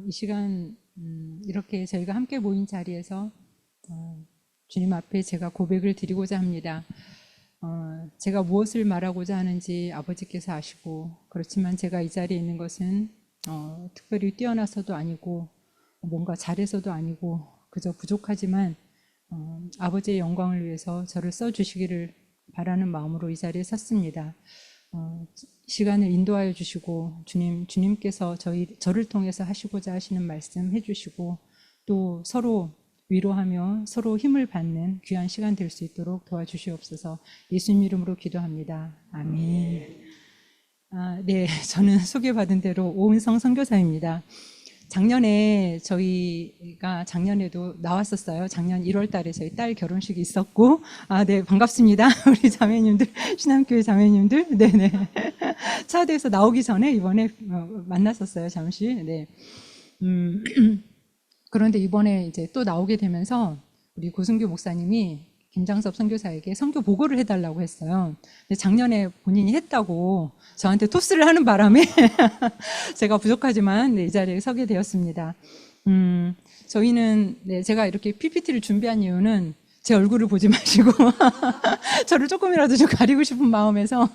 이 시간 이렇게 저희가 함께 모인 자리에서 주님 앞에 제가 고백을 드리고자 합니다. 제가 무엇을 말하고자 하는지 아버지께서 아시고, 그렇지만 제가 이 자리에 있는 것은 특별히 뛰어나서도 아니고 뭔가 잘해서도 아니고 그저 부족하지만 아버지의 영광을 위해서 저를 써주시기를 바라는 마음으로 이 자리에 섰습니다. 시간을 인도하여 주시고 주님께서 저를 통해서 하시고자 하시는 말씀 해주시고, 또 서로 위로하며 서로 힘을 받는 귀한 시간 될 수 있도록 도와주시옵소서. 예수님 이름으로 기도합니다. 아멘. 네, 저는 소개받은 대로 오은성 선교사입니다. 작년에 저희가 작년에도 나왔었어요. 작년 1월 달에 저희 딸 결혼식이 있었고, 네, 반갑습니다. 우리 자매님들, 신앙교회 자매님들. 네네. 차대에서 나오기 전에 이번에 만났었어요, 잠시. 네. 그런데 이번에 이제 또 나오게 되면서 우리 고승규 목사님이 김장섭 선교사에게 선교 보고를 해달라고 했어요. 근데 작년에 본인이 했다고 저한테 토스를 하는 바람에 제가 부족하지만 이 자리에 서게 되었습니다. 저희는 제가 이렇게 PPT를 준비한 이유는 제 얼굴을 보지 마시고 저를 조금이라도 좀 가리고 싶은 마음에서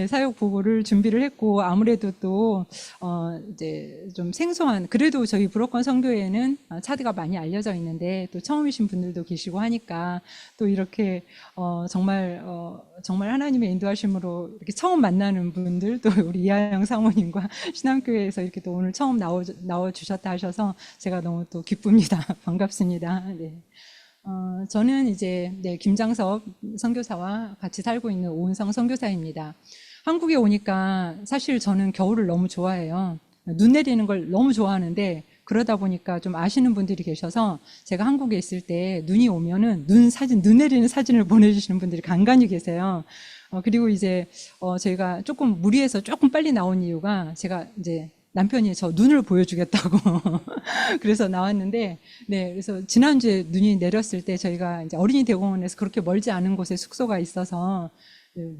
사역 보고를 준비를 했고, 아무래도 또 이제 좀 생소한, 그래도 저희 불어권 선교회에는 차드가 많이 알려져 있는데 또 처음이신 분들도 계시고 하니까 또 이렇게 정말 하나님의 인도하심으로 이렇게 처음 만나는 분들, 또 우리 이하영 사모님과 신앙교회에서 이렇게 또 오늘 처음 나와 주셨다 하셔서 제가 너무 또 기쁩니다. 반갑습니다. 네. 저는 이제 김장섭 선교사와 같이 살고 있는 오은성 선교사입니다. 한국에 오니까 사실 저는 겨울을 너무 좋아해요. 눈 내리는 걸 너무 좋아하는데, 그러다 보니까 좀 아시는 분들이 계셔서 제가 한국에 있을 때 눈이 오면은 눈 내리는 사진을 보내주시는 분들이 간간히 계세요. 그리고 이제 저희가 조금 무리해서 조금 빨리 나온 이유가, 제가 이제 남편이 저 눈을 보여주겠다고 그래서 나왔는데, 그래서 지난주에 눈이 내렸을 때 저희가 이제 어린이 대공원에서 그렇게 멀지 않은 곳에 숙소가 있어서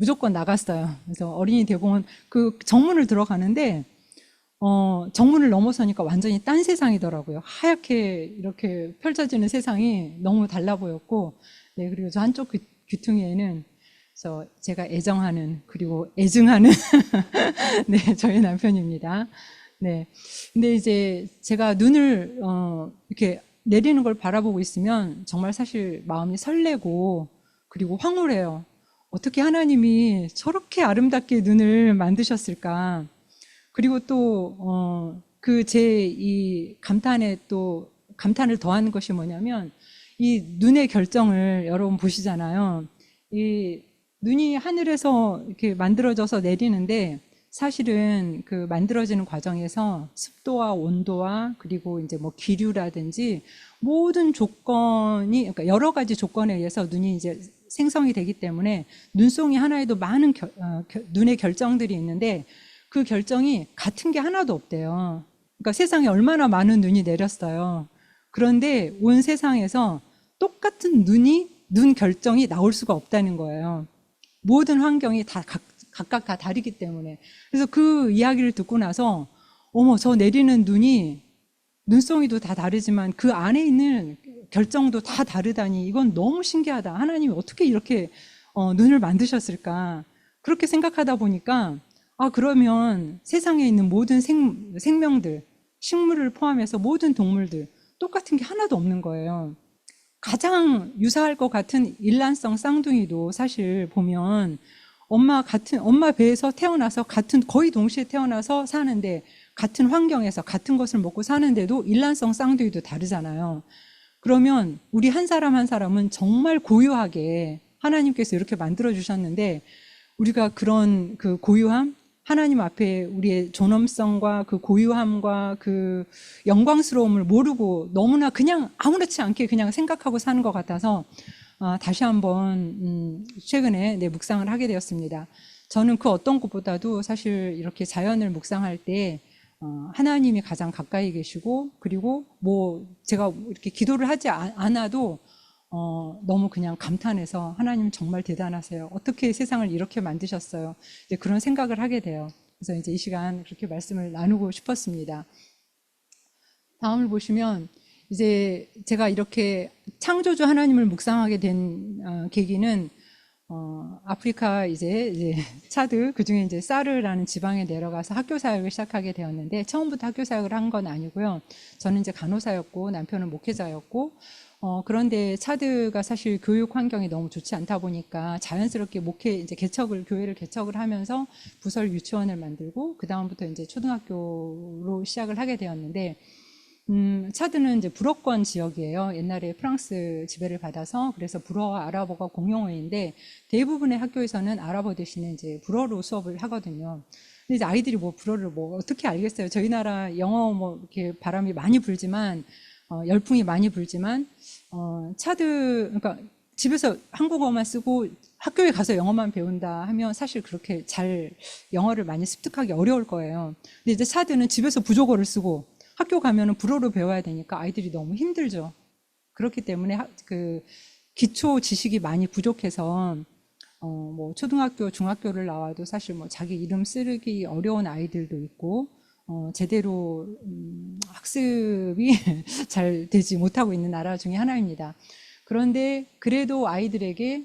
무조건 나갔어요. 그래서 어린이 대공원 그 정문을 들어가는데 정문을 넘어서니까 완전히 딴 세상이더라고요. 하얗게 이렇게 펼쳐지는 세상이 너무 달라 보였고, 그리고 저 한쪽 귀퉁이에는 제가 애정하는, 그리고 애증하는 저희 남편입니다. 근데 이제 제가 눈을 이렇게 내리는 걸 바라보고 있으면 정말 사실 마음이 설레고, 그리고 황홀해요. 어떻게 하나님이 저렇게 아름답게 눈을 만드셨을까? 그리고 또 제 이 감탄을 더하는 것이 뭐냐면, 이 눈의 결정을 여러분 보시잖아요. 이 눈이 하늘에서 이렇게 만들어져서 내리는데, 사실은 그 만들어지는 과정에서 습도와 온도와 그리고 이제 뭐 기류라든지 모든 조건이, 그러니까 여러 가지 조건에 의해서 눈이 이제 생성이 되기 때문에 눈송이 하나에도 많은 눈의 결정들이 있는데, 그 결정이 같은 게 하나도 없대요. 그러니까 세상에 얼마나 많은 눈이 내렸어요. 그런데 온 세상에서 똑같은 눈 결정이 나올 수가 없다는 거예요. 모든 환경이 다 각각 다 다르기 때문에. 그래서 그 이야기를 듣고 나서, 어머, 저 내리는 눈이, 눈송이도 다 다르지만 그 안에 있는 결정도 다 다르다니, 이건 너무 신기하다. 하나님이 어떻게 이렇게 눈을 만드셨을까? 그렇게 생각하다 보니까, 그러면 세상에 있는 모든 생명들, 식물을 포함해서 모든 동물들 똑같은 게 하나도 없는 거예요. 가장 유사할 것 같은 일란성 쌍둥이도 사실 보면 엄마 배에서 태어나서 거의 동시에 태어나서 사는데, 같은 환경에서 같은 것을 먹고 사는데도 일란성 쌍둥이도 다르잖아요. 그러면 우리 한 사람 한 사람은 정말 고유하게 하나님께서 이렇게 만들어 주셨는데, 우리가 그런 그 고유함, 하나님 앞에 우리의 존엄성과 그 고유함과 그 영광스러움을 모르고 너무나 그냥 아무렇지 않게 그냥 생각하고 사는 것 같아서 다시 한번 최근에 묵상을 하게 되었습니다. 저는 그 어떤 것보다도 사실 이렇게 자연을 묵상할 때 하나님이 가장 가까이 계시고, 그리고 뭐 제가 이렇게 기도를 하지 않아도 너무 그냥 감탄해서, 하나님 정말 대단하세요. 어떻게 세상을 이렇게 만드셨어요. 이제 그런 생각을 하게 돼요. 그래서 이제 이 시간 그렇게 말씀을 나누고 싶었습니다. 다음을 보시면 이제 제가 이렇게 창조주 하나님을 묵상하게 된 계기는 아프리카 이제 차드 그중에 이제 사르라는 지방에 내려가서 학교 사역을 시작하게 되었는데 처음부터 학교 사역을 한 건 아니고요. 저는 이제 간호사였고 남편은 목회자였고 그런데 차드가 사실 교육 환경이 너무 좋지 않다 보니까 자연스럽게 교회를 개척을 하면서 부설 유치원을 만들고 그 다음부터 이제 초등학교로 시작을 하게 되었는데 차드는 이제 불어권 지역이에요. 옛날에 프랑스 지배를 받아서 그래서 불어와 아랍어가 공용어인데 대부분의 학교에서는 아랍어 대신에 이제 불어로 수업을 하거든요. 근데 이제 아이들이 뭐 불어를 뭐 어떻게 알겠어요? 저희 나라 영어 뭐 이렇게 바람이 많이 불지만 열풍이 많이 불지만 차드 그러니까 집에서 한국어만 쓰고 학교에 가서 영어만 배운다 하면 사실 그렇게 잘 영어를 많이 습득하기 어려울 거예요. 근데 이제 차드는 집에서 부족어를 쓰고 학교 가면은 불어로 배워야 되니까 아이들이 너무 힘들죠. 그렇기 때문에 그 기초 지식이 많이 부족해서 뭐 초등학교, 중학교를 나와도 사실 뭐 자기 이름 쓰기 어려운 아이들도 있고 제대로 학습이 잘 되지 못하고 있는 나라 중에 하나입니다. 그런데 그래도 아이들에게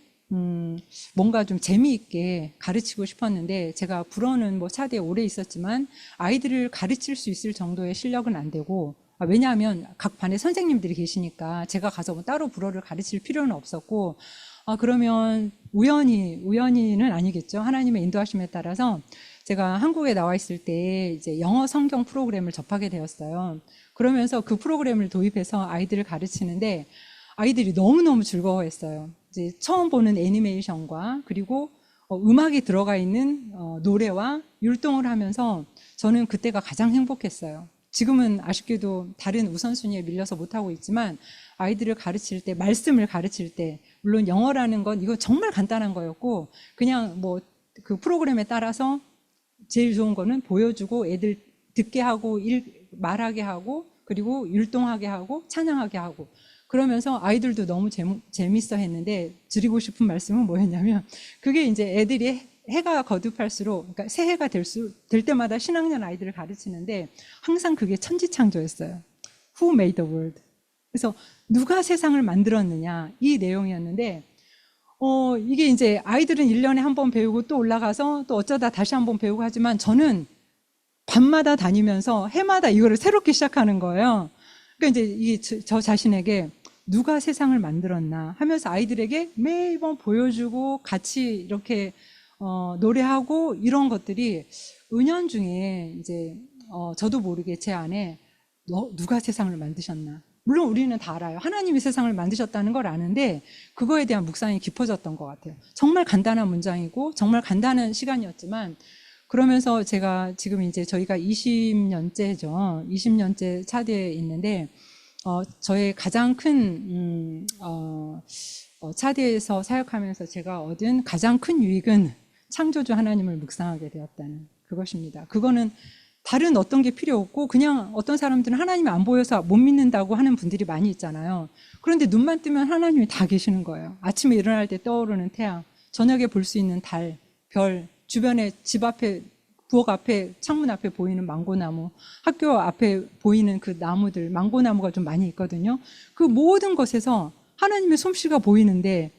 뭔가 좀 재미있게 가르치고 싶었는데 제가 불어는 뭐 차대에 오래 있었지만 아이들을 가르칠 수 있을 정도의 실력은 안 되고 왜냐하면 각 반에 선생님들이 계시니까 제가 가서 뭐 따로 불어를 가르칠 필요는 없었고 그러면 우연히는 아니겠죠. 하나님의 인도하심에 따라서 제가 한국에 나와 있을 때 이제 영어 성경 프로그램을 접하게 되었어요. 그러면서 그 프로그램을 도입해서 아이들을 가르치는데 아이들이 너무너무 즐거워했어요. 이제 처음 보는 애니메이션과 그리고 음악이 들어가 있는 노래와 율동을 하면서 저는 그때가 가장 행복했어요. 지금은 아쉽게도 다른 우선순위에 밀려서 못하고 있지만 아이들을 가르칠 때, 말씀을 가르칠 때, 물론 영어라는 건 이거 정말 간단한 거였고 그냥 뭐 그 프로그램에 따라서 제일 좋은 거는 보여주고 애들 듣게 하고 말하게 하고 그리고 율동하게 하고 찬양하게 하고 그러면서 아이들도 너무 재밌어 했는데 드리고 싶은 말씀은 뭐였냐면 그게 이제 애들이 해가 거듭할수록 그러니까 새해가 될 때마다 신학년 아이들을 가르치는데 항상 그게 천지창조였어요. Who made the world? 그래서 누가 세상을 만들었느냐 이 내용이었는데 이게 이제 아이들은 1년에 한 번 배우고 또 올라가서 또 어쩌다 다시 한 번 배우고 하지만 저는 밤마다 다니면서 해마다 이거를 새롭게 시작하는 거예요. 그러니까 이제 저 자신에게 누가 세상을 만들었나 하면서 아이들에게 매번 보여주고 같이 이렇게 노래하고 이런 것들이 은연중에 이제 저도 모르게 제 안에 누가 세상을 만드셨나. 물론 우리는 다 알아요. 하나님이 세상을 만드셨다는 걸 아는데 그거에 대한 묵상이 깊어졌던 것 같아요. 정말 간단한 문장이고 정말 간단한 시간이었지만 그러면서 제가 지금 이제 저희가 20년째죠. 20년째 차대에 있는데 저의 가장 큰 차대에서 사역하면서 제가 얻은 가장 큰 유익은 창조주 하나님을 묵상하게 되었다는 그것입니다. 그거는 다른 어떤 게 필요 없고 그냥 어떤 사람들은 하나님이 안 보여서 못 믿는다고 하는 분들이 많이 있잖아요. 그런데 눈만 뜨면 하나님이 다 계시는 거예요. 아침에 일어날 때 떠오르는 태양, 저녁에 볼 수 있는 달, 별, 주변에 집 앞에 부엌 앞에 창문 앞에 보이는 망고나무, 학교 앞에 보이는 그 나무들, 망고나무가 좀 많이 있거든요. 그 모든 것에서 하나님의 솜씨가 보이는데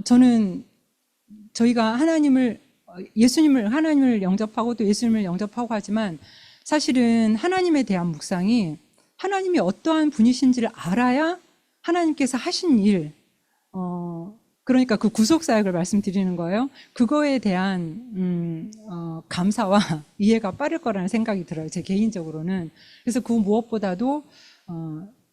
저는 저희가 하나님을 영접하고 또 예수님을 영접하고 하지만 사실은 하나님에 대한 묵상이 하나님이 어떠한 분이신지를 알아야 하나님께서 하신 일, 그러니까 그 구속사역을 말씀드리는 거예요. 그거에 대한 감사와 이해가 빠를 거라는 생각이 들어요. 제 개인적으로는. 그래서 그 무엇보다도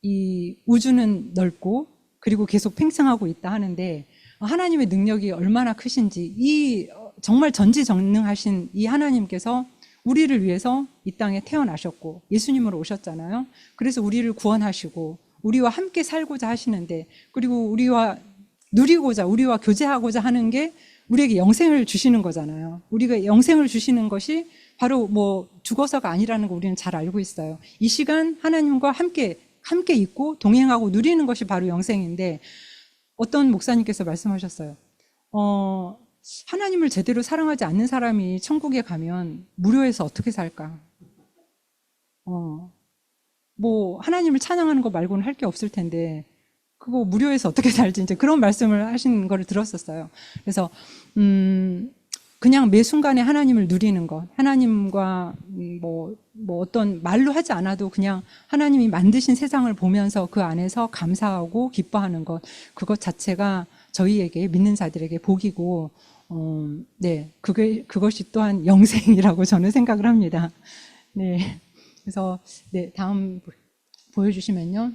이 우주는 넓고 그리고 계속 팽창하고 있다 하는데 하나님의 능력이 얼마나 크신지 이 정말 전지전능하신 이 하나님께서 우리를 위해서 이 땅에 태어나셨고 예수님으로 오셨잖아요. 그래서 우리를 구원하시고 우리와 함께 살고자 하시는데 그리고 우리와 누리고자 우리와 교제하고자 하는 게 우리에게 영생을 주시는 거잖아요. 우리가 영생을 주시는 것이 바로 뭐 죽어서가 아니라는 거 우리는 잘 알고 있어요. 이 시간 하나님과 함께 있고 동행하고 누리는 것이 바로 영생인데 어떤 목사님께서 말씀하셨어요. 하나님을 제대로 사랑하지 않는 사람이 천국에 가면 무료해서 어떻게 살까? 뭐 하나님을 찬양하는 거 말고는 할 게 없을 텐데 그거 무료해서 어떻게 살지 이제 그런 말씀을 하신 거를 들었었어요. 그래서 그냥 매 순간에 하나님을 누리는 것, 하나님과 뭐 어떤 말로 하지 않아도 그냥 하나님이 만드신 세상을 보면서 그 안에서 감사하고 기뻐하는 것, 그것 자체가 저희에게 믿는 자들에게 복이고, 네, 그것이 또한 영생이라고 저는 생각을 합니다. 네, 그래서 네 다음 보여주시면요.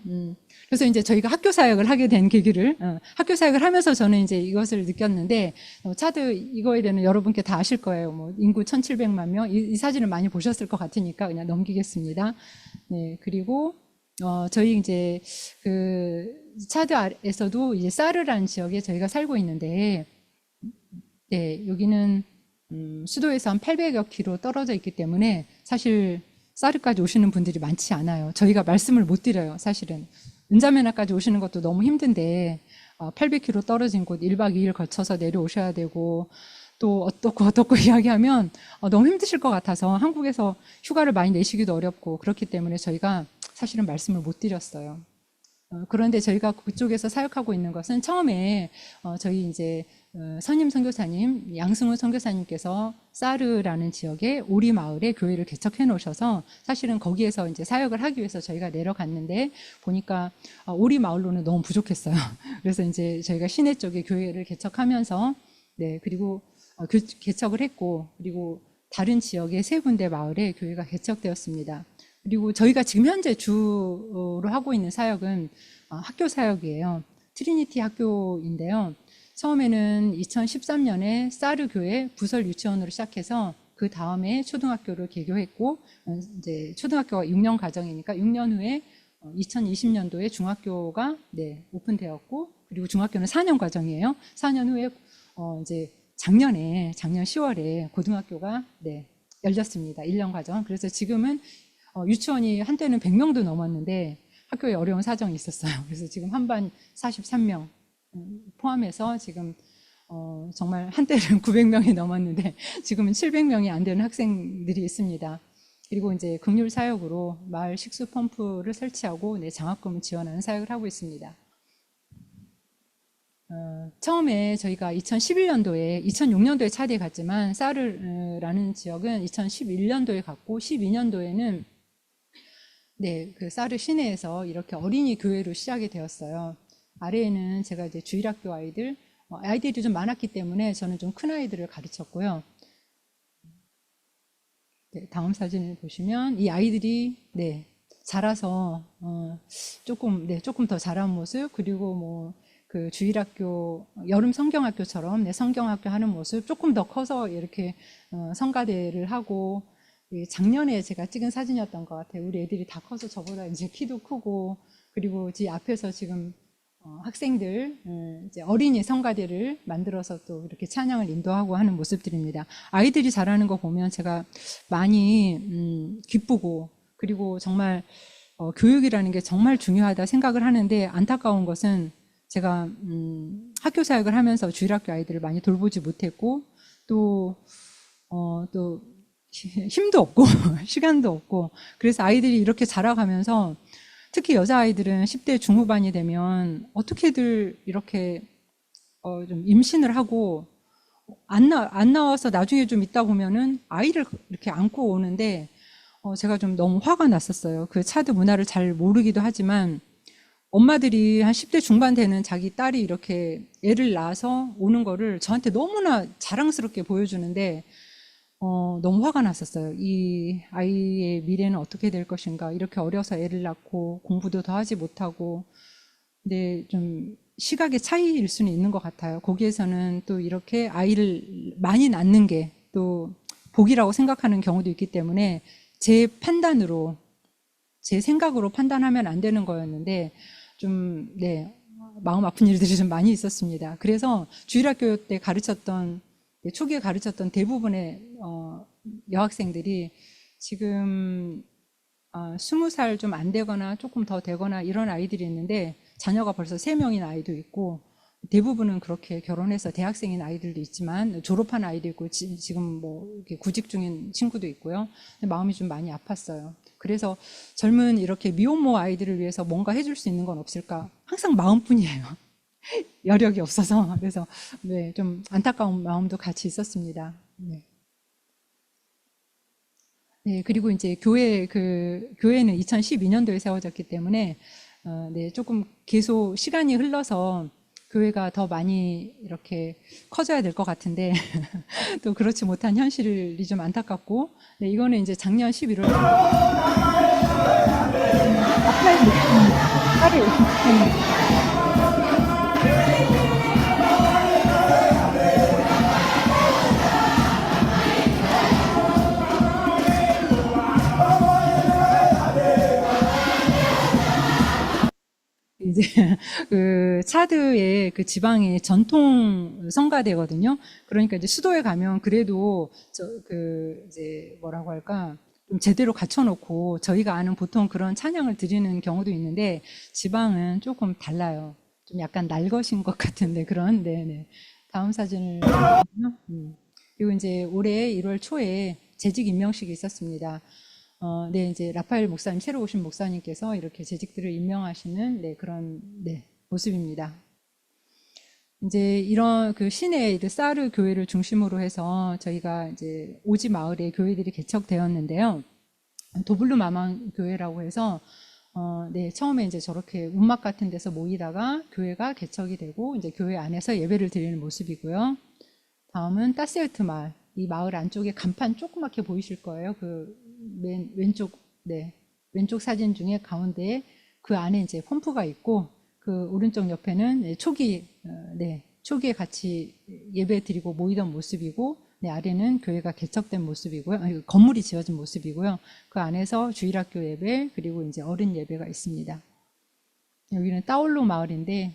그래서 이제 저희가 학교 사역을 하게 된 계기를, 학교 사역을 하면서 저는 이제 이것을 느꼈는데, 차드 이거에 대해서 여러분께 다 아실 거예요. 뭐, 인구 1700만 명. 이 사진을 많이 보셨을 것 같으니까 그냥 넘기겠습니다. 네, 그리고, 저희 이제 그, 차드에서도 이제 사르라는 지역에 저희가 살고 있는데, 네, 여기는, 수도에서 한 800여 킬로 떨어져 있기 때문에 사실 사르까지 오시는 분들이 많지 않아요. 저희가 말씀을 못 드려요, 사실은. 은자메나까지 오시는 것도 너무 힘든데 800km 떨어진 곳 1박 2일 거쳐서 내려오셔야 되고 또 어떻고 이야기하면 너무 힘드실 것 같아서 한국에서 휴가를 많이 내시기도 어렵고 그렇기 때문에 저희가 사실은 말씀을 못 드렸어요. 그런데 저희가 그쪽에서 사역하고 있는 것은 처음에 저희 이제 선임 선교사님 양승훈 선교사님께서 사르라는 지역에 오리 마을에 교회를 개척해 놓으셔서 사실은 거기에서 이제 사역을 하기 위해서 저희가 내려갔는데 보니까 오리 마을로는 너무 부족했어요. 그래서 이제 저희가 시내 쪽에 교회를 개척하면서 네 그리고 개척을 했고 그리고 다른 지역의 세 군데 마을에 교회가 개척되었습니다. 그리고 저희가 지금 현재 주로 하고 있는 사역은 학교 사역이에요. 트리니티 학교인데요. 처음에는 2013년에 사르 교회 부설 유치원으로 시작해서 그 다음에 초등학교를 개교했고 이제 초등학교가 6년 과정이니까 6년 후에 2020년도에 중학교가 네, 오픈되었고 그리고 중학교는 4년 과정이에요. 4년 후에 이제 작년 10월에 고등학교가 네, 열렸습니다. 1년 과정. 그래서 지금은 유치원이 한때는 100명도 넘었는데 학교에 어려운 사정이 있었어요. 그래서 지금 한반 43명 포함해서 지금 정말 한때는 900명이 넘었는데 지금은 700명이 안 되는 학생들이 있습니다. 그리고 이제 긍휼 사역으로 마을 식수 펌프를 설치하고 네, 장학금을 지원하는 사역을 하고 있습니다. 처음에 저희가 2011년도에 2006년도에 차대에 갔지만 사르라는 지역은 2011년도에 갔고 12년도에는 네, 그 사르 시내에서 이렇게 어린이 교회로 시작이 되었어요. 아래에는 제가 이제 주일학교 아이들이 좀 많았기 때문에 저는 좀 큰 아이들을 가르쳤고요. 네, 다음 사진을 보시면 이 아이들이 네, 자라서 조금 더 자란 모습 그리고 뭐 그 주일학교 여름 성경학교처럼 네, 성경학교 하는 모습 조금 더 커서 이렇게 성가대를 하고 작년에 제가 찍은 사진이었던 것 같아요. 우리 애들이 다 커서 저보다 이제 키도 크고 그리고 제 앞에서 지금 학생들 이제 어린이 성가대를 만들어서 또 이렇게 찬양을 인도하고 하는 모습들입니다. 아이들이 자라는 거 보면 제가 많이 기쁘고 그리고 정말 교육이라는 게 정말 중요하다 생각을 하는데 안타까운 것은 제가 학교 사역을 하면서 주일학교 아이들을 많이 돌보지 못했고 또 힘도 없고 시간도 없고 그래서 아이들이 이렇게 자라가면서 특히 여자아이들은 10대 중후반이 되면 어떻게들 이렇게 좀 임신을 하고 안 나와서 나중에 좀 있다 보면은 아이를 이렇게 안고 오는데 제가 좀 너무 화가 났었어요. 그 차드 문화를 잘 모르기도 하지만 엄마들이 한 10대 중반 되는 자기 딸이 이렇게 애를 낳아서 오는 거를 저한테 너무나 자랑스럽게 보여주는데 너무 화가 났었어요. 이 아이의 미래는 어떻게 될 것인가. 이렇게 어려서 애를 낳고 공부도 더 하지 못하고. 근데 좀 시각의 차이일 수는 있는 것 같아요. 거기에서는 또 이렇게 아이를 많이 낳는 게 또 복이라고 생각하는 경우도 있기 때문에 제 판단으로, 제 생각으로 판단하면 안 되는 거였는데 좀, 네, 마음 아픈 일들이 좀 많이 있었습니다. 그래서 주일학교 때 초기에 가르쳤던 대부분의 여학생들이 지금 20살 좀 안 되거나 조금 더 되거나 이런 아이들이 있는데 자녀가 벌써 3명인 아이도 있고 대부분은 그렇게 결혼해서 대학생인 아이들도 있지만 졸업한 아이도 있고 지금 뭐 이렇게 구직 중인 친구도 있고요. 마음이 좀 많이 아팠어요. 그래서 젊은 이렇게 미혼모 아이들을 위해서 뭔가 해줄 수 있는 건 없을까? 항상 마음뿐이에요. 여력이 없어서. 그래서 네, 좀 안타까운 마음도 같이 있었습니다. 네. 네, 그리고 이제 교회는 2012년도에 세워졌기 때문에 네, 조금 계속 시간이 흘러서 교회가 더 많이 이렇게 커져야 될 것 같은데 또 그렇지 못한 현실이 좀 안타깝고, 네, 이거는 이제 작년 11월 이제 그 차드의 그 지방의 전통 성가대거든요. 그러니까 이제 수도에 가면 그래도 이제 뭐라고 할까, 좀 제대로 갖춰놓고 저희가 아는 보통 그런 찬양을 드리는 경우도 있는데, 지방은 조금 달라요. 좀 약간 날것인 것 같은데 그런. 네네. 다음 사진을 보면요. 그리고 이제 올해 1월 초에 재직 임명식이 있었습니다. 네, 이제 라파엘 목사님, 새로 오신 목사님께서 이렇게 재직들을 임명하시는, 네, 그런, 네, 모습입니다. 이제 이런 그 시내 사르 교회를 중심으로 해서 저희가 이제 오지 마을에 교회들이 개척되었는데요. 도블루 마망 교회라고 해서 네, 처음에 이제 저렇게 운막 같은 데서 모이다가 교회가 개척이 되고 이제 교회 안에서 예배를 드리는 모습이고요. 다음은 따스에트 마을. 이 마을 안쪽에 간판 조그맣게 보이실 거예요. 그 맨 왼쪽, 네, 왼쪽 사진 중에 가운데에 그 안에 이제 펌프가 있고, 그 오른쪽 옆에는 네, 초기에 같이 예배 드리고 모이던 모습이고, 네, 아래는 교회가 개척된 모습이고요. 건물이 지어진 모습이고요. 그 안에서 주일학교 예배, 그리고 이제 어른 예배가 있습니다. 여기는 따올로 마을인데,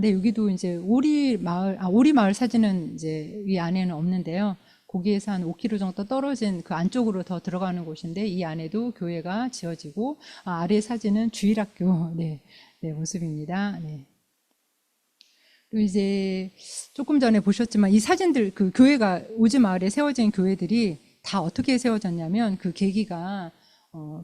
네, 여기도 이제 오리 마을 사진은 이제 이 안에는 없는데요. 거기에서 한 5km 정도 떨어진 그 안쪽으로 더 들어가는 곳인데, 이 안에도 교회가 지어지고, 아래 사진은 주일학교, 네, 네, 모습입니다. 네. 그리고 이제 조금 전에 보셨지만 이 사진들, 그 교회가 오지 마을에 세워진 교회들이 다 어떻게 세워졌냐면, 그 계기가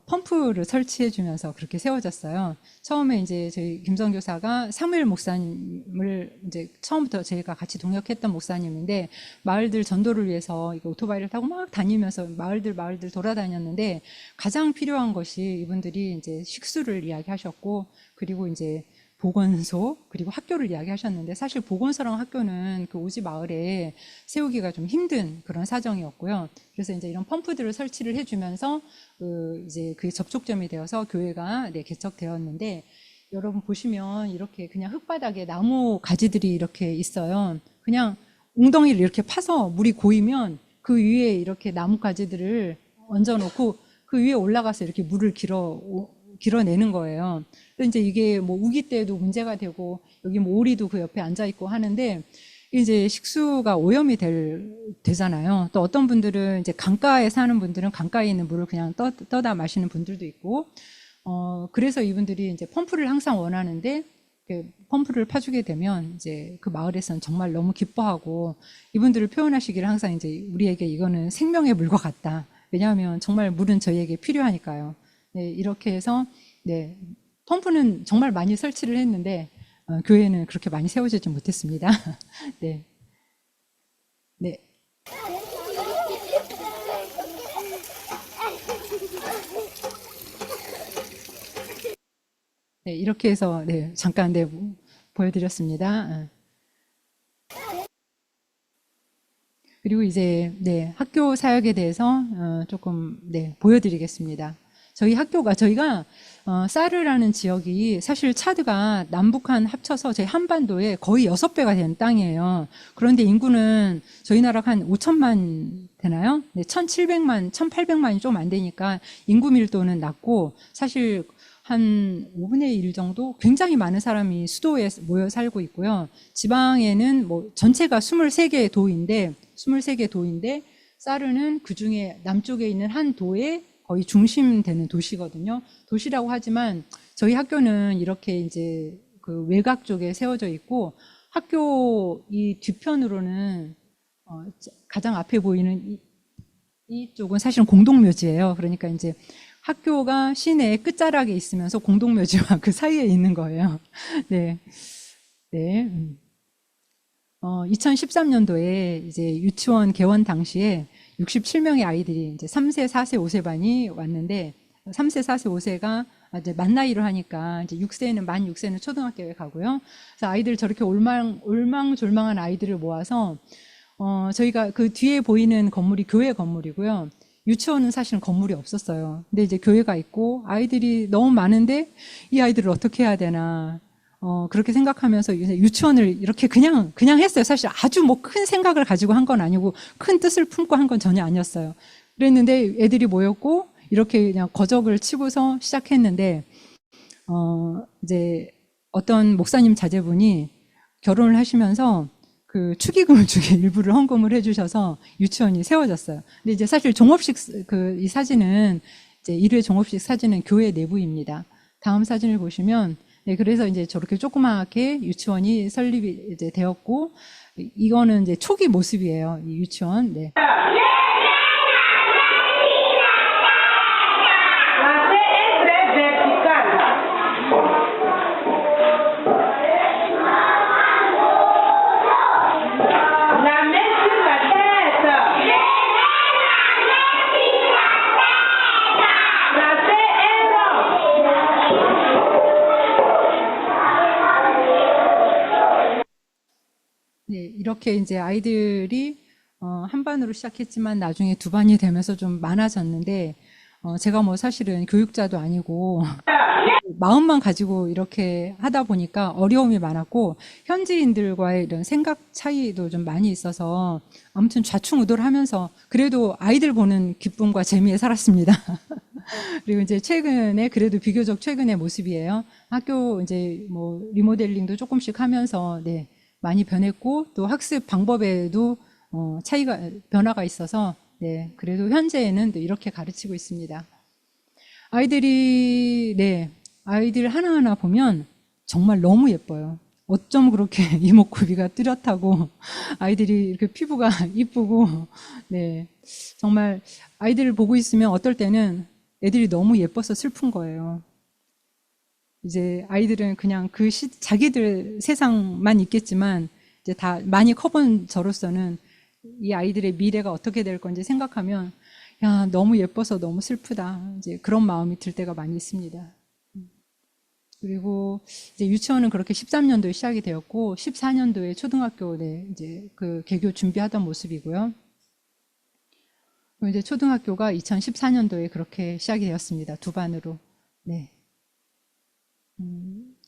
펌프를 설치해 주면서 그렇게 세워졌어요. 처음에 이제 저희 김선교사가 사무엘 목사님을 이제 처음부터 저희가 같이 동역했던 목사님인데, 마을들 전도를 위해서 이거 오토바이를 타고 막 다니면서 마을들 돌아다녔는데, 가장 필요한 것이 이분들이 이제 식수를 이야기하셨고, 그리고 이제 보건소, 그리고 학교를 이야기하셨는데, 사실 보건소랑 학교는 그 오지 마을에 세우기가 좀 힘든 그런 사정이었고요. 그래서 이제 이런 펌프들을 설치를 해주면서 이제 그게 접촉점이 되어서 교회가, 네, 개척되었는데, 여러분 보시면 이렇게 그냥 흙바닥에 나무 가지들이 이렇게 있어요. 그냥 웅덩이를 이렇게 파서 물이 고이면 그 위에 이렇게 나무 가지들을 얹어놓고 그 위에 올라가서 이렇게 물을 길어내는 거예요. 그래서 이제 이게 뭐 우기 때도 문제가 되고, 여기 뭐 오리도 그 옆에 앉아 있고 하는데, 이제 식수가 오염이 되잖아요. 또 어떤 분들은 이제 강가에 사는 분들은 강가에 있는 물을 그냥 떠다 마시는 분들도 있고, 그래서 이분들이 이제 펌프를 항상 원하는데, 펌프를 파주게 되면 이제 그 마을에서는 정말 너무 기뻐하고, 이분들을 표현하시기를 항상 이제 우리에게 이거는 생명의 물과 같다. 왜냐하면 정말 물은 저희에게 필요하니까요. 네, 이렇게 해서, 네, 펌프는 정말 많이 설치를 했는데, 교회는 그렇게 많이 세워지지 못했습니다. 네. 네. 네, 이렇게 해서, 네, 잠깐, 네, 보여드렸습니다. 그리고 이제, 네, 학교 사역에 대해서 조금, 네, 보여드리겠습니다. 저희가 사르라는 지역이 사실 차드가 남북한 합쳐서 저희 한반도에 거의 6배가 되는 땅이에요. 그런데 인구는 저희 나라가 한 5천만 되나요? 네, 1,700만, 1,800만이 좀 안 되니까 인구 밀도는 낮고, 사실 한 5분의 1 정도 굉장히 많은 사람이 수도에 모여 살고 있고요. 지방에는 뭐 전체가 23개 도인데 사르는 그 중에 남쪽에 있는 한 도에 거의 중심되는 도시거든요. 도시라고 하지만 저희 학교는 이렇게 이제 그 외곽 쪽에 세워져 있고, 학교 이 뒤편으로는 가장 앞에 보이는 이쪽은 사실은 공동묘지예요. 그러니까 이제 학교가 시내의 끝자락에 있으면서 공동묘지와 그 사이에 있는 거예요. 네. 네. 2013년도에 이제 유치원 개원 당시에 67명의 아이들이 이제 3세, 4세, 5세 반이 왔는데 3세, 4세, 5세가 이제 만 나이로 하니까 이제 6세는 만 6세는 초등학교에 가고요. 그래서 아이들 저렇게 올망졸망한 아이들을 모아서 저희가 그 뒤에 보이는 건물이 교회 건물이고요. 유치원은 사실은 건물이 없었어요. 근데 이제 교회가 있고 아이들이 너무 많은데 이 아이들을 어떻게 해야 되나 그렇게 생각하면서 유치원을 이렇게 그냥 했어요. 사실 아주 뭐 큰 생각을 가지고 한 건 아니고 큰 뜻을 품고 한 건 전혀 아니었어요. 그랬는데 애들이 모였고 이렇게 그냥 거적을 치고서 시작했는데 이제 어떤 목사님 자제분이 결혼을 하시면서 그 축의금을 중에 일부를 헌금을 해주셔서 유치원이 세워졌어요. 근데 이제 사실 종업식 이 사진은 이제 1회 종업식 사진은 교회 내부입니다. 다음 사진을 보시면 네, 그래서 이제 저렇게 조그맣게 유치원이 설립이 이제 되었고 이거는 이제 초기 모습이에요. 이 유치원. 네. 네, 이렇게 이제 아이들이 한 반으로 시작했지만 나중에 두 반이 되면서 좀 많아졌는데 제가 뭐 사실은 교육자도 아니고 마음만 가지고 이렇게 하다 보니까 어려움이 많았고 현지인들과의 이런 생각 차이도 좀 많이 있어서 아무튼 좌충우돌 하면서 그래도 아이들 보는 기쁨과 재미에 살았습니다. 그리고 이제 최근에 그래도 비교적 최근의 모습이에요. 학교 이제 뭐 리모델링도 조금씩 하면서 네, 많이 변했고 또 학습 방법에도 변화가 있어서 네, 그래도 현재에는 또 이렇게 가르치고 있습니다. 아이들 하나하나 보면 정말 너무 예뻐요. 어쩜 그렇게 이목구비가 뚜렷하고 아이들이 이렇게 피부가 이쁘고 네, 정말 아이들을 보고 있으면 어떨 때는 애들이 너무 예뻐서 슬픈 거예요. 이제 아이들은 그냥 자기들 세상만 있겠지만 이제 다 많이 커본 저로서는 이 아이들의 미래가 어떻게 될 건지 생각하면 야, 너무 예뻐서 너무 슬프다. 이제 그런 마음이 들 때가 많이 있습니다. 그리고 이제 유치원은 그렇게 13년도에 시작이 되었고 14년도에 초등학교 이제 그 개교 준비하던 모습이고요. 이제 초등학교가 2014년도에 그렇게 시작이 되었습니다. 두 반으로. 네.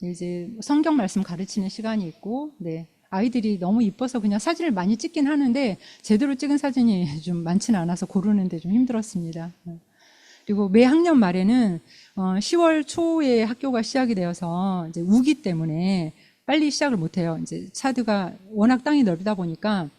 이제 성경 말씀 가르치는 시간이 있고, 네. 아이들이 너무 이뻐서 그냥 사진을 많이 찍긴 하는데, 제대로 찍은 사진이 좀 많지는 않아서 고르는데 좀 힘들었습니다. 그리고 매 학년 말에는 10월 초에 학교가 시작이 되어서 이제 우기 때문에 빨리 시작을 못해요. 이제 차드가 워낙 땅이 넓다 보니까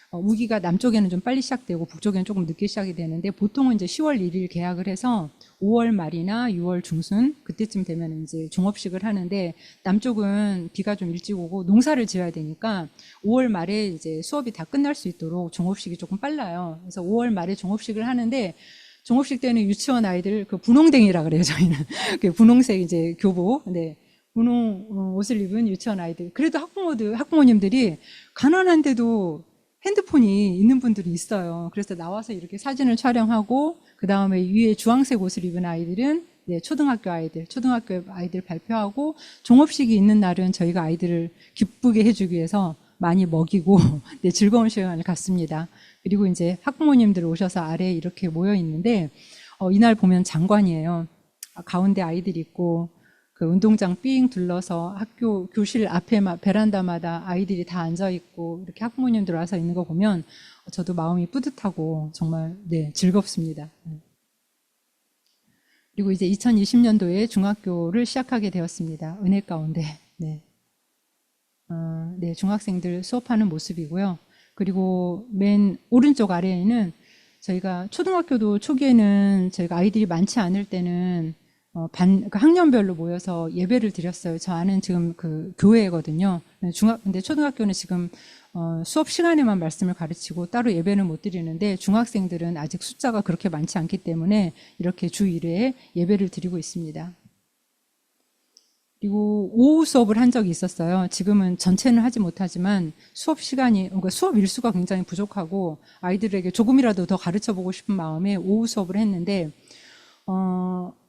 우기가 남쪽에는 좀 빨리 시작되고 북쪽에는 조금 늦게 시작이 되는데 보통은 이제 10월 1일 개학을 해서 5월 말이나 6월 중순 그때쯤 되면 이제 종업식을 하는데 남쪽은 비가 좀 일찍 오고 농사를 지어야 되니까 5월 말에 이제 수업이 다 끝날 수 있도록 종업식이 조금 빨라요. 그래서 5월 말에 종업식을 하는데 종업식 때는 유치원 아이들 그 분홍댕이라 그래요. 저희는 그 분홍색 이제 교복, 네. 분홍 옷을 입은 유치원 아이들. 그래도 학부모님들이 가난한데도 핸드폰이 있는 분들이 있어요. 그래서 나와서 이렇게 사진을 촬영하고 그 다음에 위에 주황색 옷을 입은 아이들은 네, 초등학교 아이들 발표하고 종업식이 있는 날은 저희가 아이들을 기쁘게 해주기 위해서 많이 먹이고 네, 즐거운 시간을 갖습니다. 그리고 이제 학부모님들 오셔서 아래에 이렇게 모여 있는데 이날 보면 장관이에요. 가운데 아이들이 있고 그 운동장 삥 둘러서 학교 교실 앞에 베란다마다 아이들이 다 앉아 있고 이렇게 학부모님들 와서 있는 거 보면 저도 마음이 뿌듯하고 정말 네, 즐겁습니다. 그리고 이제 2020년도에 중학교를 시작하게 되었습니다. 은혜 가운데. 네. 네, 중학생들 수업하는 모습이고요. 그리고 맨 오른쪽 아래에는 저희가 초등학교도 초기에는 저희가 아이들이 많지 않을 때는 그 학년별로 모여서 예배를 드렸어요. 저 아는 지금 그 교회거든요. 근데 초등학교는 지금 수업 시간에만 말씀을 가르치고 따로 예배는 못 드리는데 중학생들은 아직 숫자가 그렇게 많지 않기 때문에 이렇게 주 1회에 예배를 드리고 있습니다. 그리고 오후 수업을 한 적이 있었어요. 지금은 전체는 하지 못하지만 그러니까 수업 일수가 굉장히 부족하고 아이들에게 조금이라도 더 가르쳐 보고 싶은 마음에 오후 수업을 했는데,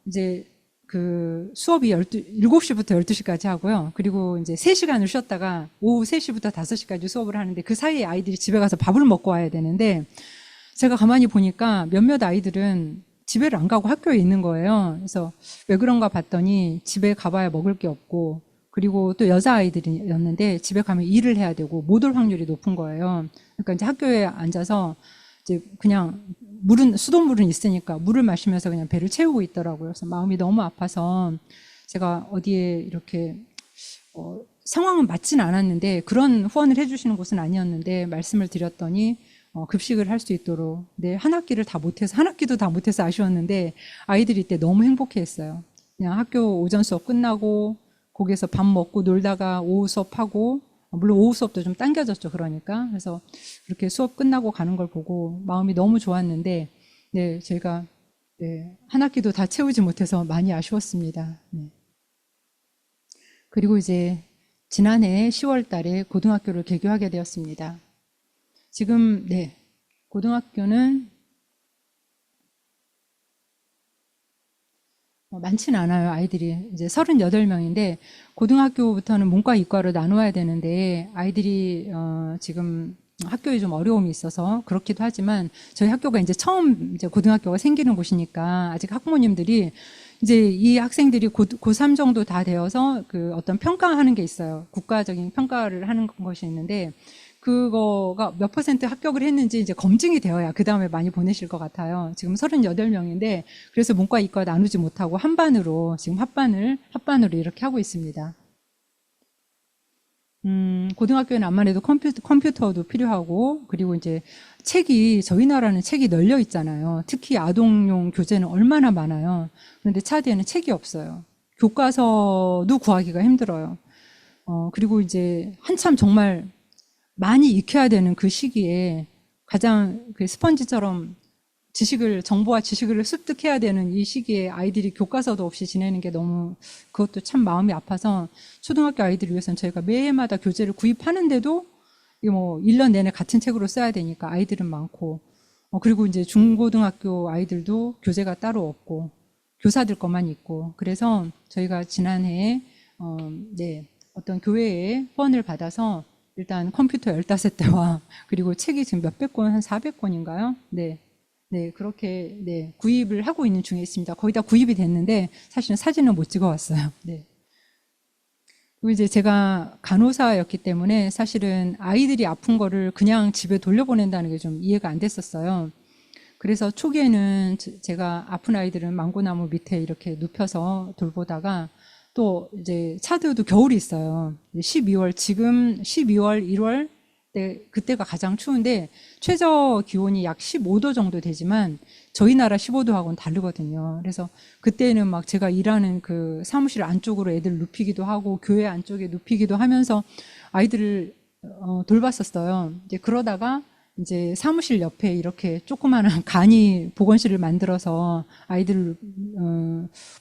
이제 그 수업이 7시부터 12시까지 하고요. 그리고 이제 3시간을 쉬었다가 오후 3시부터 5시까지 수업을 하는데 그 사이에 아이들이 집에 가서 밥을 먹고 와야 되는데 제가 가만히 보니까 몇몇 아이들은 집에를 안 가고 학교에 있는 거예요. 그래서 왜 그런가 봤더니 집에 가봐야 먹을 게 없고 그리고 또 여자아이들이었는데 집에 가면 일을 해야 되고 못 올 확률이 높은 거예요. 그러니까 이제 학교에 앉아서 이제 그냥 수돗물은 있으니까 물을 마시면서 그냥 배를 채우고 있더라고요. 그래서 마음이 너무 아파서 제가 어디에 이렇게 상황은 맞진 않았는데 그런 후원을 해주시는 곳은 아니었는데 말씀을 드렸더니 급식을 할 수 있도록 한 학기도 다 못해서 아쉬웠는데 아이들이 이때 너무 행복해했어요. 그냥 학교 오전 수업 끝나고 거기에서 밥 먹고 놀다가 오후 수업하고 물론 오후 수업도 좀 당겨졌죠. 그래서 그렇게 수업 끝나고 가는 걸 보고 마음이 너무 좋았는데 제가 한 학기도 다 채우지 못해서 많이 아쉬웠습니다. 그리고 이제 지난해 10월 달에 고등학교를 개교하게 되었습니다. 지금 고등학교는 많지는 않아요. 아이들이 이제 38명인데 고등학교부터는 문과 이과로 나누어야 되는데 아이들이 지금 학교에 좀 어려움이 있어서 그렇기도 하지만 저희 학교가 이제 처음 이제 고등학교가 생기는 곳이니까 아직 학부모님들이 이제 이 학생들이 고3 정도 다 되어서 그 어떤 평가하는 게 있어요. 국가적인 평가를 하는 것이 있는데 그거가 몇 % 합격을 했는지 이제 검증이 되어야 그 다음에 많이 보내실 것 같아요. 지금 38명인데 그래서 문과 이과 나누지 못하고 지금 합반으로 이렇게 하고 있습니다. 고등학교에는 암만 해도 컴퓨터도 필요하고 그리고 이제 저희 나라는 책이 널려 있잖아요. 특히 아동용 교재는 얼마나 많아요. 그런데 차디에는 책이 없어요. 교과서도 구하기가 힘들어요. 그리고 이제 한참 정말 많이 익혀야 되는 그 시기에 가장 그 스펀지처럼 정보와 지식을 습득해야 되는 이 시기에 아이들이 교과서도 없이 지내는 게 그것도 참 마음이 아파서 초등학교 아이들을 위해서는 저희가 매해마다 교재를 구입하는데도 1년 내내 같은 책으로 써야 되니까 아이들은 많고 그리고 이제 중고등학교 아이들도 교재가 따로 없고 교사들 것만 있고 그래서 저희가 지난해에 어떤 교회에 후원을 받아서 일단 컴퓨터 15대와 그리고 책이 지금 몇백 권, 한 400권인가요? 그렇게 구입을 하고 있는 중에 있습니다. 거의 다 구입이 됐는데 사실은 사진은 못 찍어 왔어요. 그리고 이제 제가 간호사였기 때문에 사실은 아이들이 아픈 거를 그냥 집에 돌려보낸다는 게 좀 이해가 안 됐었어요. 그래서 초기에는 제가 아픈 아이들은 망고나무 밑에 이렇게 눕혀서 돌보다가 또 이제 차드도 겨울이 있어요. 12월, 1월 그때가 가장 추운데 최저 기온이 약 15도 정도 되지만 저희 나라 15도하고는 다르거든요. 그래서 그때는 막 제가 일하는 그 사무실 안쪽으로 애들 눕히기도 하고 교회 안쪽에 눕히기도 하면서 아이들을 돌봤었어요. 이제 그러다가 이제 사무실 옆에 이렇게 조그마한 간이 보건실을 만들어서 아이들을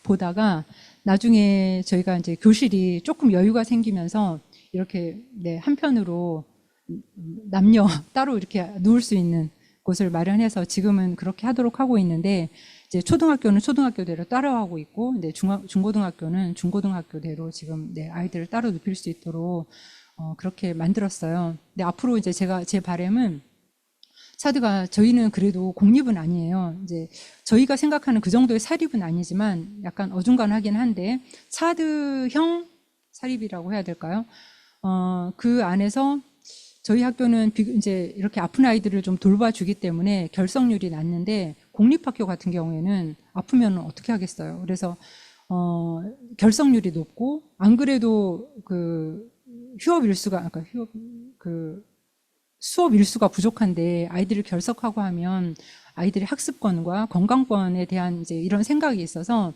보다가 나중에 저희가 이제 교실이 조금 여유가 생기면서 이렇게 한편으로 남녀 따로 이렇게 누울 수 있는 곳을 마련해서 지금은 그렇게 하도록 하고 있는데 이제 초등학교는 초등학교대로 따라하고 있고 이제 중고등학교는 중고등학교대로 지금 아이들을 따로 눕힐 수 있도록 그렇게 만들었어요. 근데 앞으로 이제 제 바람은 차드가 저희는 그래도 공립은 아니에요. 이제 저희가 생각하는 그 정도의 사립은 아니지만 약간 어중간하긴 한데 차드형 사립이라고 해야 될까요? 그 안에서 저희 학교는 이제 이렇게 아픈 아이들을 좀 돌봐주기 때문에 결석률이 낮는데 공립학교 같은 경우에는 아프면 어떻게 하겠어요? 그래서 결석률이 높고 안 그래도 그 수업 일수가 부족한데 아이들을 결석하고 하면 아이들의 학습권과 건강권에 대한 이제 이런 생각이 있어서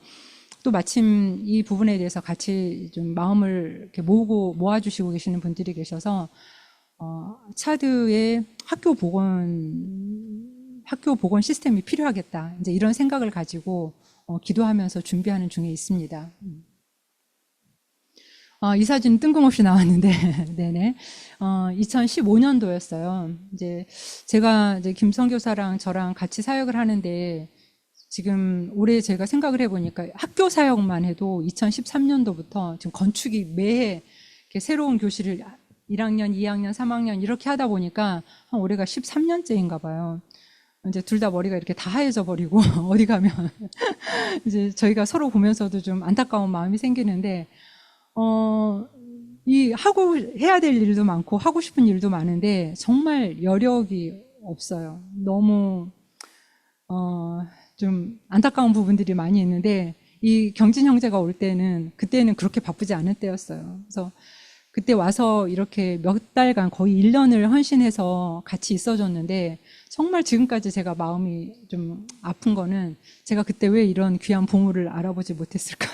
또 마침 이 부분에 대해서 같이 좀 마음을 이렇게 모아주시고 계시는 분들이 계셔서 차드의 학교 보건 시스템이 필요하겠다. 이제 이런 생각을 가지고 기도하면서 준비하는 중에 있습니다. 이 사진 뜬금없이 나왔는데, 네네. 2015년도였어요. 이제 제가 이제 김 선교사랑 저랑 같이 사역을 하는데, 지금 올해 제가 생각을 해보니까 학교 사역만 해도 2013년도부터 지금 건축이 매해 이렇게 새로운 교실을 1학년, 2학년, 3학년 이렇게 하다 보니까 한 올해가 13년째인가 봐요. 이제 둘 다 머리가 이렇게 다 하얘져 버리고 어디 가면 이제 저희가 서로 보면서도 좀 안타까운 마음이 생기는데, 해야 될 일도 많고 하고 싶은 일도 많은데 정말 여력이 없어요. 너무 좀 안타까운 부분들이 많이 있는데, 이 경진 형제가 올 때는 그때는 그렇게 바쁘지 않은 때였어요. 그래서 그때 와서 이렇게 몇 달간 거의 1년을 헌신해서 같이 있어줬는데, 정말 지금까지 제가 마음이 좀 아픈 거는 제가 그때 왜 이런 귀한 보물을 알아보지 못했을까.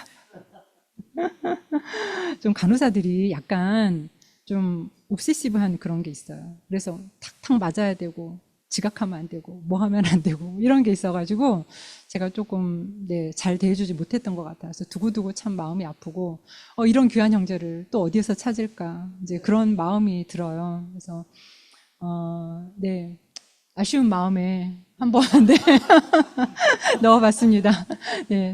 좀 간호사들이 약간 좀 옵세시브한 그런 게 있어요. 그래서 탁탁 맞아야 되고 지각하면 안 되고 뭐 하면 안 되고 이런 게 있어가지고 제가 조금 잘 대해주지 못했던 것 같아요. 그래서 두고두고 참 마음이 아프고 이런 귀한 형제를 또 어디에서 찾을까 이제 그런 마음이 들어요. 그래서 아쉬운 마음에 한번 넣어봤습니다.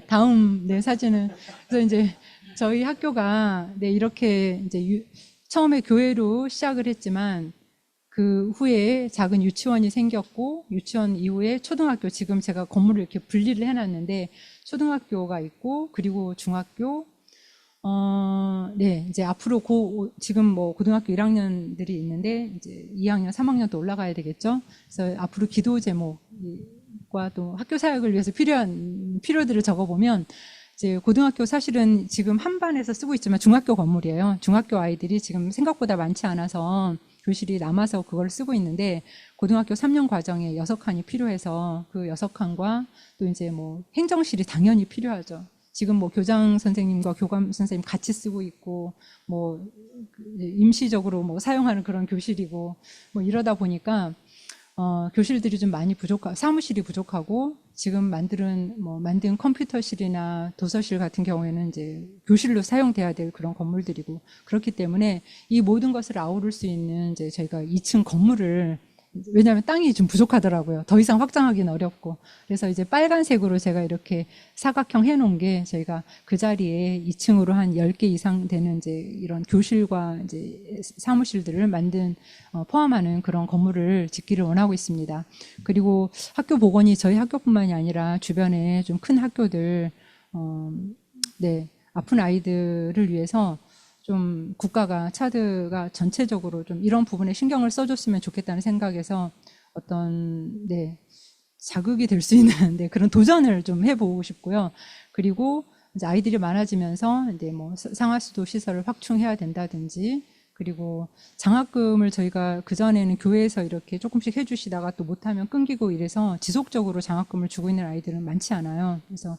다음 사진은 그래서 이제 저희 학교가 이렇게 이제 처음에 교회로 시작을 했지만 그 후에 작은 유치원이 생겼고, 유치원 이후에 초등학교, 지금 제가 건물을 이렇게 분리를 해놨는데 초등학교가 있고, 그리고 중학교, 이제 앞으로 지금 뭐 고등학교 1학년들이 있는데 이제 2학년, 3학년 또 올라가야 되겠죠. 그래서 앞으로 기도 제목과 또 학교 사역을 위해서 필요한 필요들을 적어보면, 이제 고등학교 사실은 지금 한 반에서 쓰고 있지만 중학교 건물이에요. 중학교 아이들이 지금 생각보다 많지 않아서 교실이 남아서 그걸 쓰고 있는데, 고등학교 3년 과정에 6칸이 필요해서 그 6칸과 또 이제 뭐 행정실이 당연히 필요하죠. 지금 뭐 교장 선생님과 교감 선생님 같이 쓰고 있고, 뭐 임시적으로 뭐 사용하는 그런 교실이고, 뭐 이러다 보니까 교실들이 좀 많이 사무실이 부족하고, 지금 만든 컴퓨터실이나 도서실 같은 경우에는 이제 교실로 사용돼야 될 그런 건물들이고, 그렇기 때문에 이 모든 것을 아우를 수 있는 이제 저희가 2층 건물을, 왜냐하면 땅이 좀 부족하더라고요. 더 이상 확장하기는 어렵고. 그래서 이제 빨간색으로 제가 이렇게 사각형 해놓은 게, 저희가 그 자리에 2층으로 한 10개 이상 되는 이제 이런 교실과 이제 사무실들을 포함하는 그런 건물을 짓기를 원하고 있습니다. 그리고 학교 복원이 저희 학교뿐만이 아니라 주변에 좀 큰 학교들, 아픈 아이들을 위해서 좀 국가가, 차드가 전체적으로 좀 이런 부분에 신경을 써줬으면 좋겠다는 생각에서 어떤 자극이 될 수 있는 그런 도전을 좀 해보고 싶고요. 그리고 이제 아이들이 많아지면서 이제 뭐 상하수도 시설을 확충해야 된다든지, 그리고 장학금을 저희가 그전에는 교회에서 이렇게 조금씩 해주시다가 또 못하면 끊기고 이래서 지속적으로 장학금을 주고 있는 아이들은 많지 않아요. 그래서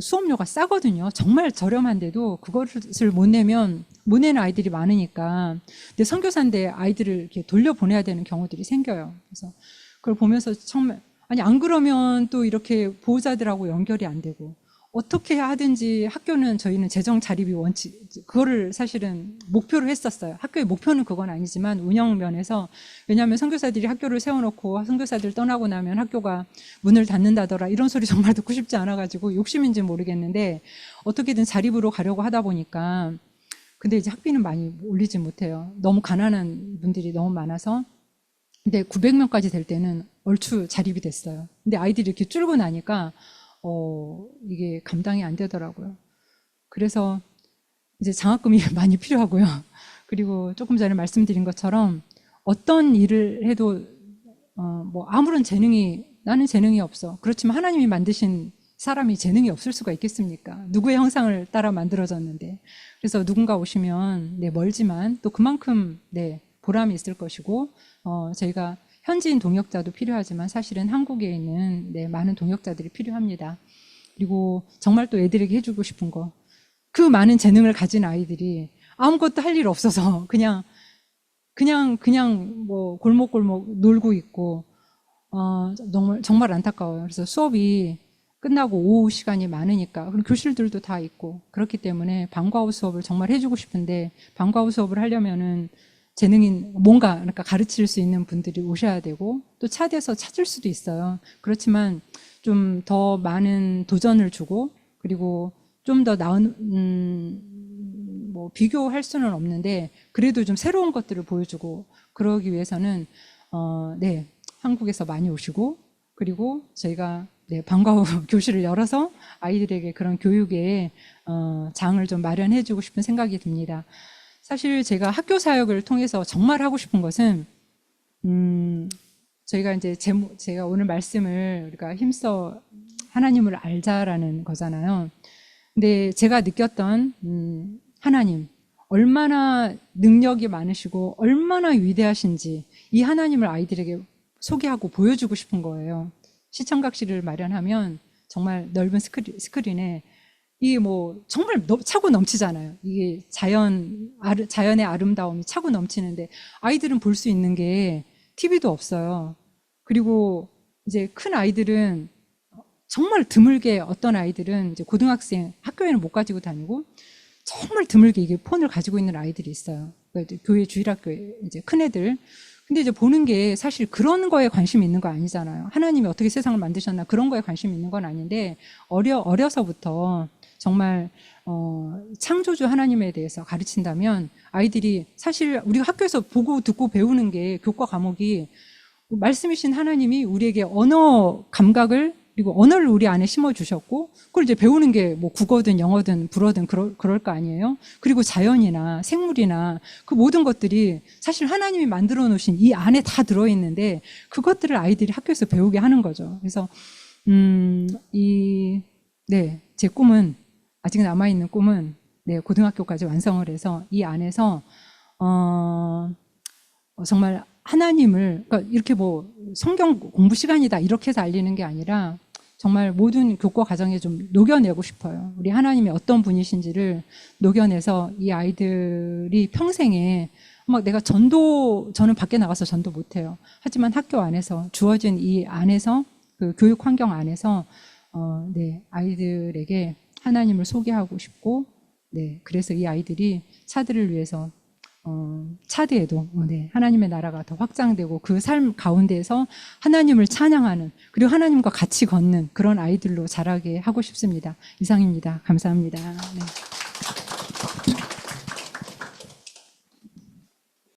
수업료가 싸거든요. 정말 저렴한데도 그것을 못 내는 아이들이 많으니까. 근데 선교사인데 아이들을 이렇게 돌려보내야 되는 경우들이 생겨요. 그래서 그걸 보면서 정말, 안 그러면 또 이렇게 보호자들하고 연결이 안 되고, 어떻게 하든지 학교는, 저희는 재정 자립이 그거를 사실은 목표로 했었어요. 학교의 목표는 그건 아니지만 운영 면에서, 왜냐하면 선교사들이 학교를 세워놓고 선교사들 떠나고 나면 학교가 문을 닫는다더라, 이런 소리 정말 듣고 싶지 않아가지고 욕심인지 모르겠는데 어떻게든 자립으로 가려고 하다 보니까, 근데 이제 학비는 많이 올리지 못해요. 너무 가난한 분들이 너무 많아서. 근데 900명까지 될 때는 얼추 자립이 됐어요. 근데 아이들이 이렇게 줄고 나니까 이게 감당이 안 되더라고요. 그래서 이제 장학금이 많이 필요하고요. 그리고 조금 전에 말씀드린 것처럼 어떤 일을 해도 뭐 아무런 나는 재능이 없어. 그렇지만 하나님이 만드신 사람이 재능이 없을 수가 있겠습니까? 누구의 형상을 따라 만들어졌는데. 그래서 누군가 오시면 멀지만 또 그만큼 보람이 있을 것이고, 저희가 현지인 동역자도 필요하지만 사실은 한국에 있는 많은 동역자들이 필요합니다. 그리고 정말 또 애들에게 해주고 싶은 거. 그 많은 재능을 가진 아이들이 아무것도 할 일 없어서 그냥 뭐 골목골목 놀고 있고, 정말 안타까워요. 그래서 수업이 끝나고 오후 시간이 많으니까, 그리고 교실들도 다 있고, 그렇기 때문에 방과후 수업을 정말 해주고 싶은데, 방과후 수업을 하려면은 재능인, 뭔가, 그러니까 가르칠 수 있는 분들이 오셔야 되고, 또 차대서 찾을 수도 있어요. 그렇지만 좀 더 많은 도전을 주고, 그리고 좀 더 나은, 뭐, 비교할 수는 없는데, 그래도 좀 새로운 것들을 보여주고, 그러기 위해서는, 네, 한국에서 많이 오시고, 그리고 저희가 네, 방과후 교실을 열어서 아이들에게 그런 교육의 장을 좀 마련해주고 싶은 생각이 듭니다. 사실 제가 학교 사역을 통해서 정말 하고 싶은 것은, 저희가 이제 제가 오늘 말씀을 우리가 힘써 하나님을 알자라는 거잖아요. 근데 제가 느꼈던 하나님, 얼마나 능력이 많으시고 얼마나 위대하신지 이 하나님을 아이들에게 소개하고 보여주고 싶은 거예요. 시청각실을 마련하면 정말 넓은 스크린에 이게 뭐 정말 차고 넘치잖아요. 이게 자연의 아름다움이 차고 넘치는데 아이들은 볼 수 있는 게 TV도 없어요. 그리고 이제 큰 아이들은 정말 드물게, 어떤 아이들은 이제 고등학생 학교에는 못 가지고 다니고 정말 드물게 이게 폰을 가지고 있는 아이들이 있어요. 그러니까 교회 주일학교에 이제 큰 애들. 근데 이제 보는 게 사실 그런 거에 관심이 있는 거 아니잖아요. 하나님이 어떻게 세상을 만드셨나 그런 거에 관심이 있는 건 아닌데, 어려서부터 정말 창조주 하나님에 대해서 가르친다면 아이들이, 사실 우리가 학교에서 보고 듣고 배우는 게 교과 과목이 말씀이신 하나님이 우리에게 언어 감각을, 그리고 언어를 우리 안에 심어주셨고, 그걸 이제 배우는 게 뭐 국어든 영어든 불어든 그럴 거 아니에요? 그리고 자연이나 생물이나 그 모든 것들이 사실 하나님이 만들어 놓으신 이 안에 다 들어있는데, 그것들을 아이들이 학교에서 배우게 하는 거죠. 그래서, 네, 제 꿈은, 아직 남아있는 꿈은, 네, 고등학교까지 완성을 해서 이 안에서, 정말 하나님을, 그러니까 이렇게 뭐 성경 공부 시간이다 이렇게 해서 알리는 게 아니라 정말 모든 교과 과정에 좀 녹여내고 싶어요. 우리 하나님이 어떤 분이신지를 녹여내서 이 아이들이 평생에, 막 내가 저는 밖에 나가서 전도 못해요. 하지만 학교 안에서 주어진 이 안에서, 그 교육 환경 안에서 네, 아이들에게 하나님을 소개하고 싶고, 네, 그래서 이 아이들이 차들을 위해서 차드에도 네, 하나님의 나라가 더 확장되고 그 삶 가운데에서 하나님을 찬양하는, 그리고 하나님과 같이 걷는 그런 아이들로 자라게 하고 싶습니다. 이상입니다. 감사합니다. 네.